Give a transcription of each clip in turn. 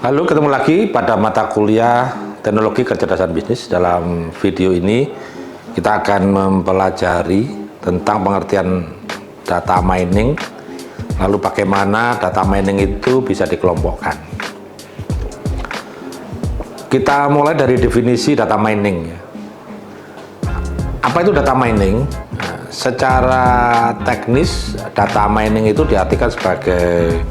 Halo, ketemu lagi pada mata kuliah Teknologi Kecerdasan Bisnis. Dalam video ini kita akan mempelajari tentang pengertian data mining, lalu bagaimana data mining itu bisa dikelompokkan. Kita mulai dari definisi data mining. Apa itu data mining? Secara teknis, data mining itu diartikan sebagai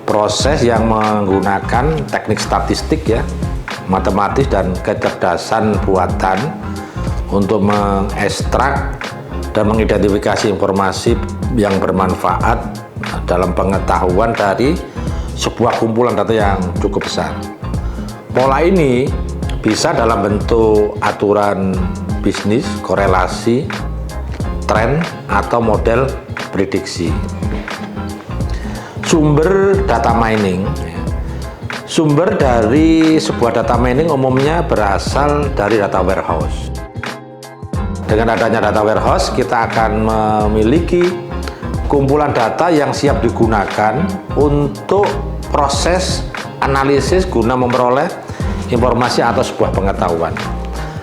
proses yang menggunakan teknik statistik ya, matematis dan kecerdasan buatan untuk mengekstrak dan mengidentifikasi informasi yang bermanfaat dalam pengetahuan dari sebuah kumpulan data yang cukup besar. Pola ini bisa dalam bentuk aturan bisnis, korelasi, tren, atau model prediksi. Sumber data mining. Sumber dari sebuah data mining umumnya berasal dari data warehouse. Dengan adanya data warehouse, kita akan memiliki kumpulan data yang siap digunakan untuk proses analisis guna memperoleh informasi atau sebuah pengetahuan.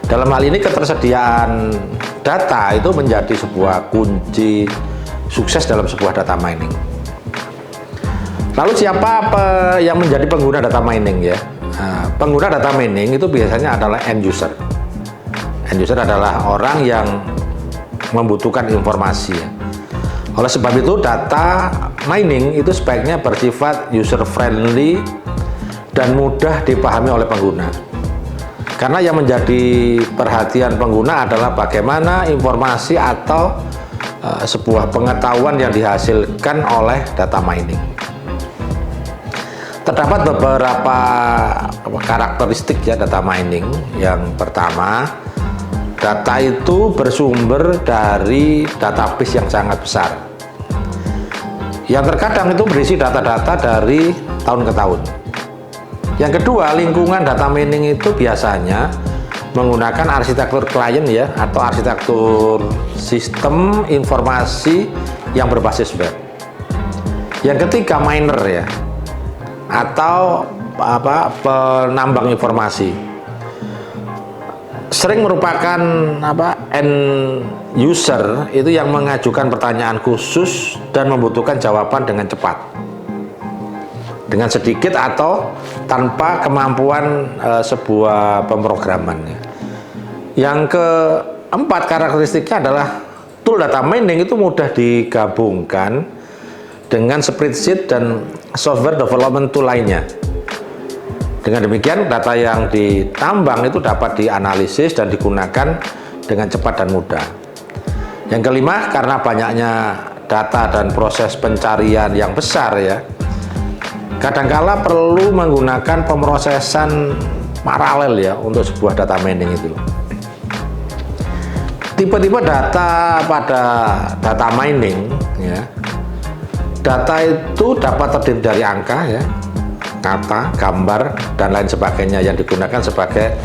Dalam hal ini, ketersediaan data itu menjadi sebuah kunci sukses dalam sebuah data mining. Lalu siapa yang menjadi pengguna data mining ya? Pengguna data mining itu biasanya adalah end user. End user adalah orang yang membutuhkan informasi ya. Oleh sebab itu, data mining itu sebaiknya bersifat user friendly dan mudah dipahami oleh pengguna. Karena yang menjadi perhatian pengguna adalah bagaimana informasi atau sebuah pengetahuan yang dihasilkan oleh data mining. Terdapat beberapa karakteristik ya data mining. Yang pertama, data itu bersumber dari database yang sangat besar, yang terkadang itu berisi data-data dari tahun ke tahun. Yang kedua, lingkungan data mining itu biasanya menggunakan arsitektur klien ya, atau arsitektur sistem informasi yang berbasis web. Yang ketiga, miner ya, atau penambang informasi, sering merupakan end user itu yang mengajukan pertanyaan khusus dan membutuhkan jawaban dengan cepat, dengan sedikit atau tanpa kemampuan sebuah pemrograman. Yang keempat, karakteristiknya adalah tool data mining itu mudah digabungkan dengan spreadsheet dan software development tool lainnya. Dengan demikian, data yang ditambang itu dapat dianalisis dan digunakan dengan cepat dan mudah. Yang kelima, karena banyaknya data dan proses pencarian yang besar ya, kadangkala perlu menggunakan pemrosesan paralel ya untuk sebuah data mining itu. Tipe-tipe data pada data mining ya. Data itu dapat terdiri dari angka ya, kata, gambar, dan lain sebagainya yang digunakan sebagai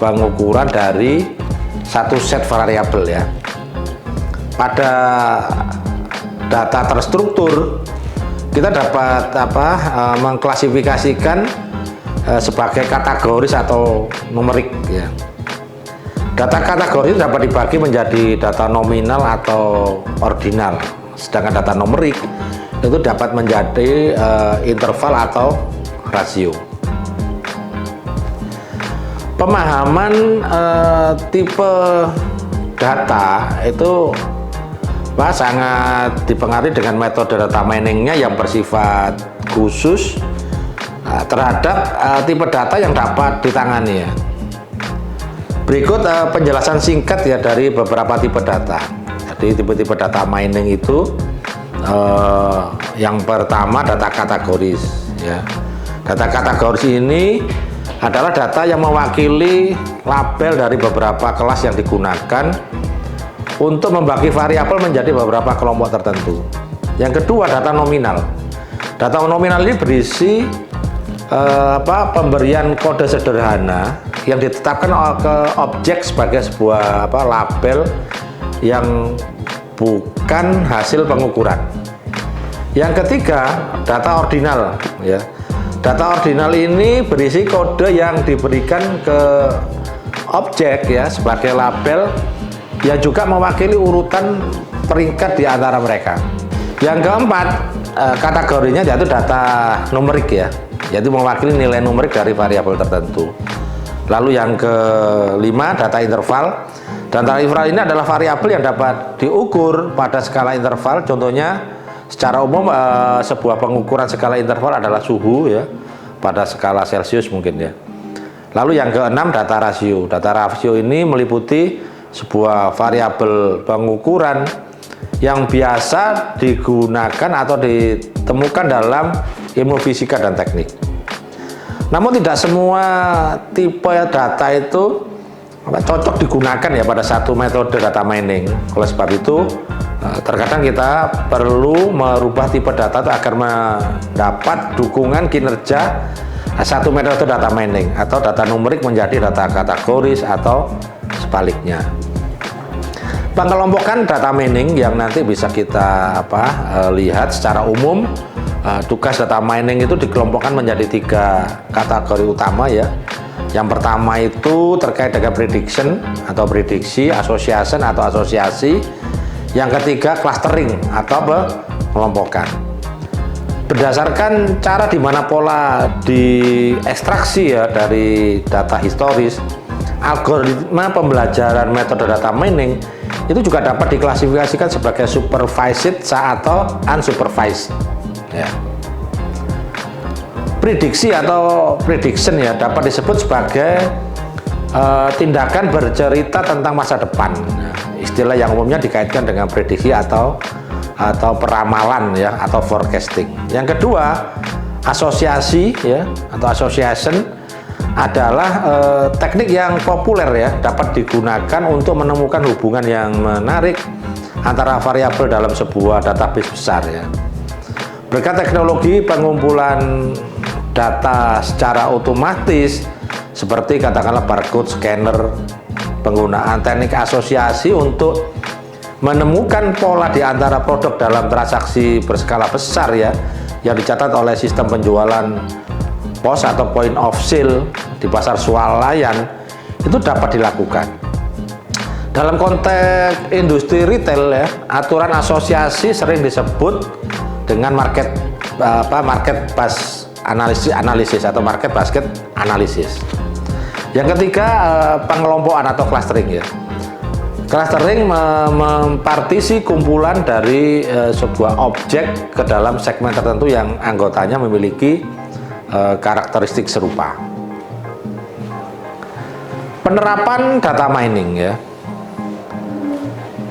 pengukuran dari satu set variabel ya. Pada data terstruktur, kita dapat mengklasifikasikan sebagai kategoris atau numerik ya. Data kategori itu dapat dibagi menjadi data nominal atau ordinal. Sedangkan data numerik itu dapat menjadi interval atau rasio. Pemahaman tipe data itu sangat dipengaruhi dengan metode data miningnya yang bersifat khusus terhadap tipe data yang dapat ditangani ya. Berikut penjelasan singkat ya dari beberapa tipe data. Jadi tipe-tipe data mining itu yang pertama, data kategoris ya. Data kategoris ini adalah data yang mewakili label dari beberapa kelas yang digunakan untuk membagi variabel menjadi beberapa kelompok tertentu. Yang kedua, data nominal. Data nominal ini berisi pemberian kode sederhana yang ditetapkan ke objek sebagai sebuah label yang bukan hasil pengukuran. Yang ketiga, data ordinal ya. Data ordinal ini berisi kode yang diberikan ke objek ya sebagai label yang juga mewakili urutan peringkat di antara mereka. Yang keempat, kategorinya yaitu data numerik ya, yaitu mewakili nilai numerik dari variabel tertentu. Lalu yang kelima, data interval. Data interval ini adalah variabel yang dapat diukur pada skala interval. Contohnya secara umum sebuah pengukuran skala interval adalah suhu ya, pada skala Celcius mungkin ya. Lalu yang keenam, data rasio. Data rasio ini meliputi sebuah variabel pengukuran yang biasa digunakan atau ditemukan dalam ilmu fisika dan teknik. Namun tidak semua tipe data itu cocok digunakan ya pada satu metode data mining. Oleh sebab itu terkadang kita perlu merubah tipe data itu agar mendapat dukungan kinerja satu metode data mining atau data numerik menjadi data kategoris atau sebaliknya. Pengelompokan data mining yang nanti bisa kita lihat secara umum, tugas data mining itu dikelompokkan menjadi 3 kategori utama ya. Yang pertama itu terkait dengan prediction atau prediksi, association atau asosiasi. Yang ketiga, clustering atau pengelompokan. Berdasarkan cara di mana pola diekstraksi ya dari data historis, algoritma pembelajaran metode data mining itu juga dapat diklasifikasikan sebagai supervised atau unsupervised. Ya. Prediksi atau prediction ya dapat disebut sebagai tindakan bercerita tentang masa depan. Nah, istilah yang umumnya dikaitkan dengan prediksi atau peramalan ya atau forecasting. Yang kedua, asosiasi ya atau association adalah teknik yang populer ya, dapat digunakan untuk menemukan hubungan yang menarik antara variabel dalam sebuah database besar ya. Berkat teknologi pengumpulan data secara otomatis seperti katakanlah barcode scanner, penggunaan teknik asosiasi untuk menemukan pola di antara produk dalam transaksi berskala besar ya yang dicatat oleh sistem penjualan pos atau point of sale di pasar swalayan itu dapat dilakukan. Dalam konteks industri retail ya, aturan asosiasi sering disebut dengan market based analisis atau market basket analisis. Yang ketiga, pengelompokan atau clustering ya. Clustering mempartisi kumpulan dari sebuah objek ke dalam segmen tertentu yang anggotanya memiliki karakteristik serupa. Penerapan data mining ya.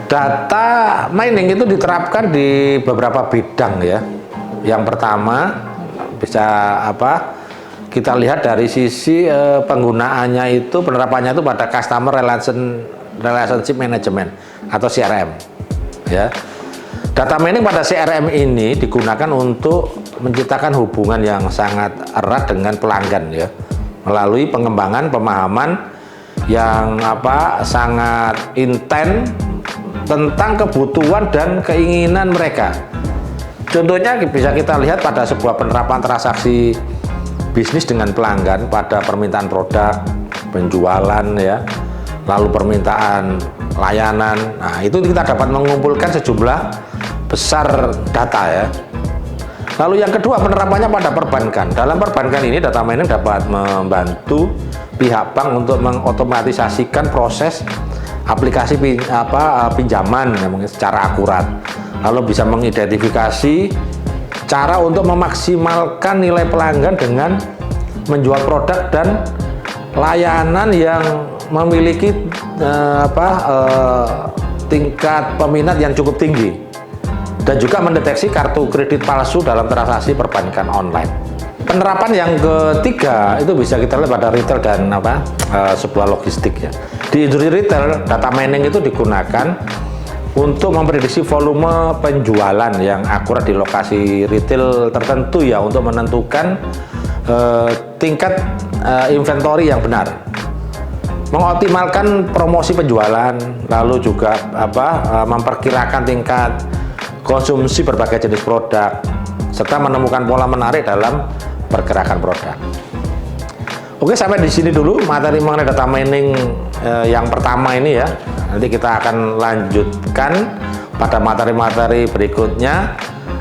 Data mining itu diterapkan di beberapa bidang ya. Yang pertama bisa kita lihat dari sisi penggunaannya itu, penerapannya itu pada customer relationship management atau CRM ya. Data mining pada CRM ini digunakan untuk menciptakan hubungan yang sangat erat dengan pelanggan ya, melalui pengembangan pemahaman yang sangat intens tentang kebutuhan dan keinginan mereka. Contohnya bisa kita lihat pada sebuah penerapan transaksi bisnis dengan pelanggan pada permintaan produk, penjualan ya, lalu permintaan layanan. Nah, itu kita dapat mengumpulkan sejumlah besar data ya. Lalu yang kedua, penerapannya pada perbankan. Dalam perbankan ini data mining dapat membantu pihak bank untuk mengotomatisasikan proses aplikasi pinjaman ya, mungkin secara akurat. Lalu bisa mengidentifikasi cara untuk memaksimalkan nilai pelanggan dengan menjual produk dan layanan yang memiliki tingkat peminat yang cukup tinggi, dan juga mendeteksi kartu kredit palsu dalam transaksi perbankan online. Penerapan yang ketiga itu bisa kita lihat pada retail dan sebuah logistik ya. Di industri retail, data mining itu digunakan untuk memprediksi volume penjualan yang akurat di lokasi retail tertentu ya, untuk menentukan tingkat inventory yang benar, mengoptimalkan promosi penjualan, lalu juga memperkirakan tingkat konsumsi berbagai jenis produk, serta menemukan pola menarik dalam pergerakan produk. Oke, sampai di sini dulu materi mengenai data mining yang pertama ini ya. Nanti kita akan lanjutkan pada materi-materi berikutnya.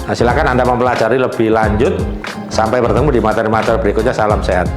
Nah, silakan Anda mempelajari lebih lanjut. Sampai bertemu di materi-materi berikutnya. Salam sehat.